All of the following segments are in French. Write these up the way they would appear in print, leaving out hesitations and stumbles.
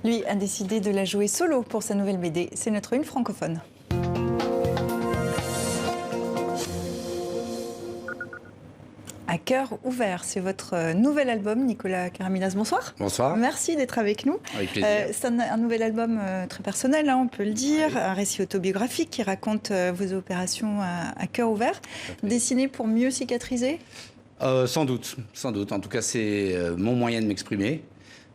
Lui a décidé de la jouer solo pour sa nouvelle BD. C'est notre une francophone. À cœur ouvert, c'est votre nouvel album, Nicolas Karamilas. Bonsoir. Bonsoir. Merci d'être avec nous. Avec plaisir. C'est un nouvel album très personnel, hein, on peut le dire, un récit autobiographique qui raconte vos opérations à cœur ouvert, dessiné pour mieux cicatriser. Sans doute. En tout cas, c'est mon moyen de m'exprimer.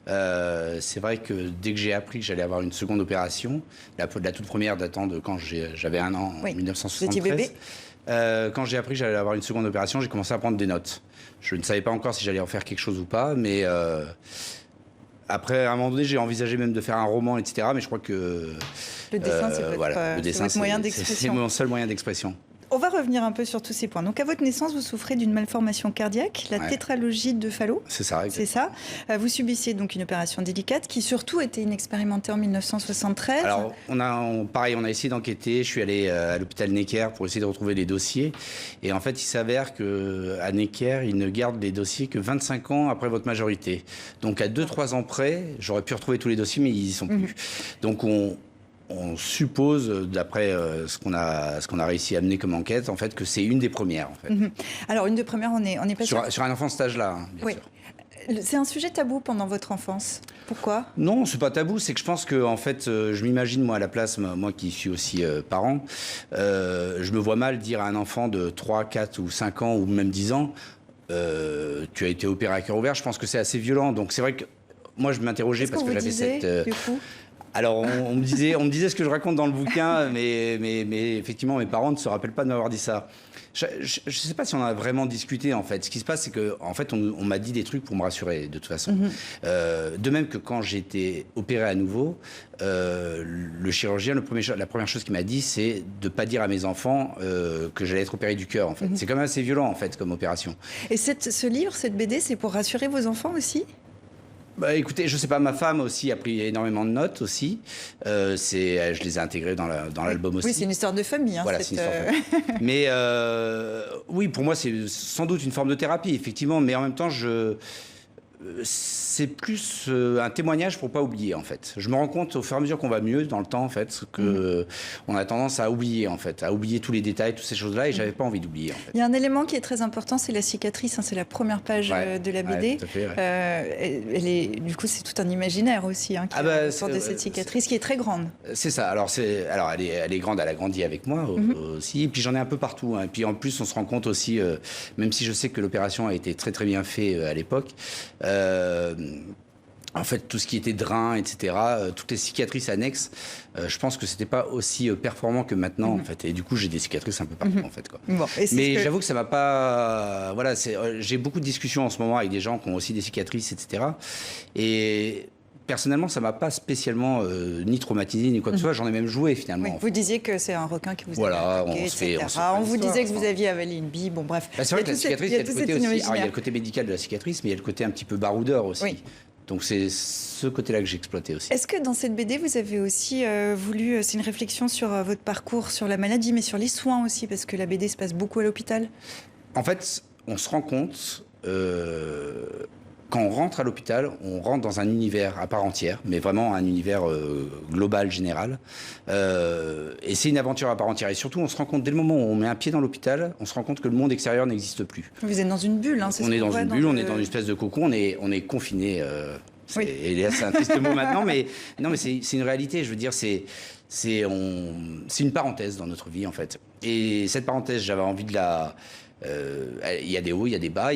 C'est vrai que dès que j'ai appris que j'allais avoir une seconde opération, la toute première datant de quand j'avais 1 an, en 1973. Vous étiez bébé. Quand j'ai appris que j'allais avoir une seconde opération, j'ai commencé à prendre des notes. Je ne savais pas encore si j'allais en faire quelque chose ou pas, mais après, à un moment donné, j'ai envisagé même de faire un roman, etc. Mais je crois que le dessin, c'est votre moyen d'expression. C'est mon seul moyen d'expression. On va revenir un peu sur tous ces points. Donc, à votre naissance, vous souffrez d'une malformation cardiaque, la tétralogie de Fallot. C'est ça, exactement. C'est ça. Vous subissiez donc une opération délicate qui surtout était inexpérimentée en 1973. Alors, on a essayé d'enquêter. Je suis allé à l'hôpital Necker pour essayer de retrouver les dossiers. Et en fait, il s'avère qu'à Necker, ils ne gardent les dossiers que 25 ans après votre majorité. Donc, à 2-3 ans près, j'aurais pu retrouver tous les dossiers, mais ils n'y sont plus. Donc, on suppose, d'après ce qu'on a réussi à mener comme enquête, en fait, que c'est une des premières. En fait. Alors, une des premières, on est pas sur un enfant de cet âge-là, hein, bien sûr. C'est un sujet tabou pendant votre enfance. Pourquoi ? Non, c'est pas tabou. C'est que je pense que, en fait, je m'imagine, moi, à la place, moi qui suis aussi parent, je me vois mal dire à un enfant de 3, 4 ou 5 ans, ou même 10 ans, tu as été opéré à cœur ouvert. Je pense que c'est assez violent. Donc, c'est vrai que moi, je m'interrogeais parce que j'avais cette... du coup Alors, on me disait ce que je raconte dans le bouquin, mais effectivement, mes parents ne se rappellent pas de m'avoir dit ça. Je ne sais pas si on a vraiment discuté, en fait. Ce qui se passe, c'est que, en fait, on m'a dit des trucs pour me rassurer, de toute façon. De même que quand j'ai été opéré à nouveau, le chirurgien, la première chose qu'il m'a dit, c'est de ne pas dire à mes enfants que j'allais être opéré du cœur, en fait. C'est quand même assez violent, en fait, comme opération. Et ce livre, cette BD, c'est pour rassurer vos enfants aussi ? Bah, écoutez, je sais pas, ma femme aussi a pris énormément de notes aussi. Je les ai intégrées dans l'album aussi. Oui, c'est une histoire de famille. Hein, voilà, c'est une histoire de famille. Mais oui, pour moi, c'est sans doute une forme de thérapie, effectivement. Mais en même temps, c'est plus un témoignage pour pas oublier, en fait. Je me rends compte au fur et à mesure qu'on va mieux dans le temps, en fait, que on a tendance à oublier, en fait, à oublier tous les détails, toutes ces choses-là, et j'avais pas envie d'oublier, en fait. Il y a un élément qui est très important, c'est la cicatrice. Hein, c'est la première page de la BD. Ouais, tout à fait, du coup, c'est tout un imaginaire aussi qui est autour de cette cicatrice qui est très grande. C'est ça. Alors, elle est grande, elle a grandi avec moi aussi. Et puis j'en ai un peu partout. Hein. Et puis en plus, on se rend compte aussi, même si je sais que l'opération a été très très bien faite à l'époque. En fait, tout ce qui était drain, etc., toutes les cicatrices annexes, je pense que c'était pas aussi performant que maintenant, en fait. Et du coup, j'ai des cicatrices un peu partout, en fait. Quoi. Bon, mais j'avoue que ça m'a pas... Voilà, j'ai beaucoup de discussions en ce moment avec des gens qui ont aussi des cicatrices, etc. Et... personnellement, ça m'a pas spécialement ni traumatisé ni quoi que ce soit. J'en ai même joué finalement. Oui, vous disiez que c'est un requin qui vous a attaqué, etc. On vous disait que vous aviez avalé une bille. Bon, bref. Bah, c'est vrai que la cicatrice, il y a le côté aussi. Alors, il y a le côté médical de la cicatrice, mais il y a le côté un petit peu baroudeur aussi. Oui. Donc c'est ce côté-là que j'ai exploité aussi. Est-ce que dans cette BD, vous avez aussi voulu... c'est une réflexion sur votre parcours, sur la maladie, mais sur les soins aussi, parce que la BD se passe beaucoup à l'hôpital? En fait, on se rend compte... quand on rentre à l'hôpital, on rentre dans un univers à part entière, mais vraiment un univers global, général. Et c'est une aventure à part entière. Et surtout, on se rend compte, dès le moment où on met un pied dans l'hôpital, on se rend compte que le monde extérieur n'existe plus. Vous êtes dans une bulle, hein, c'est on est dans une bulle, on est dans une espèce de cocon, on est confiné. Et là, c'est un triste mot maintenant, mais non, mais c'est une réalité. Je veux dire, c'est une parenthèse dans notre vie, en fait. Et cette parenthèse, j'avais envie de la... il y a des hauts, il y a des bas,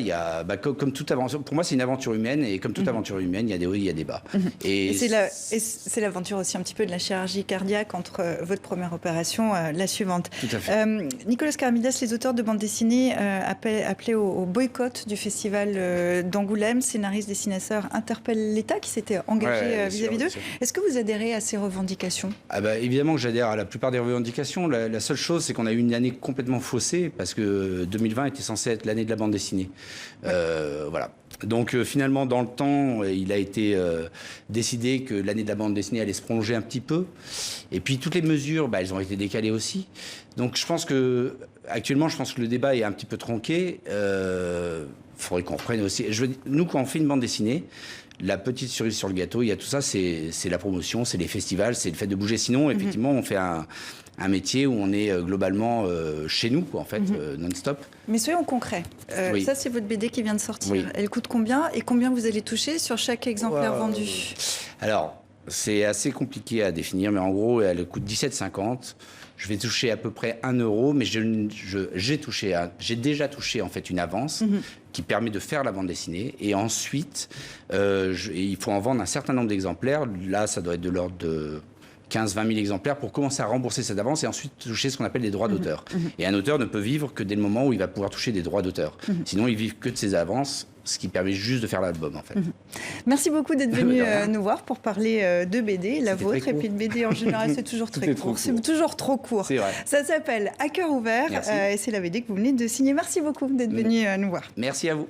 comme toute aventure. Pour moi, c'est une aventure humaine, et comme toute aventure humaine, il y a des hauts, il y a des bas. Et c'est l'aventure aussi un petit peu de la chirurgie cardiaque entre votre première opération, la suivante. Tout à fait. Nicolas Karamilas, les auteurs de bande dessinée appelaient au boycott du festival d'Angoulême. Scénaristes, dessinateurs interpellent l'État qui s'était engagé vis-à-vis d'eux. Est-ce que vous adhérez à ces revendications? Évidemment que j'adhère à la plupart des revendications. La seule chose, c'est qu'on a eu une année complètement faussée, parce que 2020 était censé être l'année de la bande dessinée. Voilà. Donc finalement, dans le temps, il a été décidé que l'année de la bande dessinée allait se prolonger un petit peu. Et puis toutes les mesures, elles ont été décalées aussi. Donc je pense que actuellement, le débat est un petit peu tronqué. Il faudrait qu'on reprenne aussi. Nous, quand on fait une bande dessinée, la petite cerise sur le gâteau, il y a tout ça, c'est la promotion, c'est les festivals, c'est le fait de bouger. Sinon, effectivement, on fait un métier où on est globalement chez nous, quoi, en fait, non-stop. Mais soyons concrets. Oui. Ça, c'est votre BD qui vient de sortir. Oui. Elle coûte combien et combien vous allez toucher sur chaque exemplaire vendu? Alors, c'est assez compliqué à définir, mais en gros, elle coûte 17,50 €. Je vais toucher à peu près 1 €, mais j'ai déjà touché en fait une avance qui permet de faire la bande dessinée. Et ensuite, il faut en vendre un certain nombre d'exemplaires. Là, ça doit être de l'ordre de 15-20 000 exemplaires pour commencer à rembourser cette avance et ensuite toucher ce qu'on appelle des droits d'auteur. Et un auteur ne peut vivre que dès le moment où il va pouvoir toucher des droits d'auteur. Sinon, il vit que de ses avances, ce qui permet juste de faire l'album, en fait. Merci beaucoup d'être venu nous voir pour parler de BD, la vôtre. Et puis de BD en général, c'est toujours très court. C'est toujours trop court. C'est vrai. Ça s'appelle À cœur ouvert et c'est la BD que vous venez de signer. Merci beaucoup d'être venu nous voir. Merci à vous.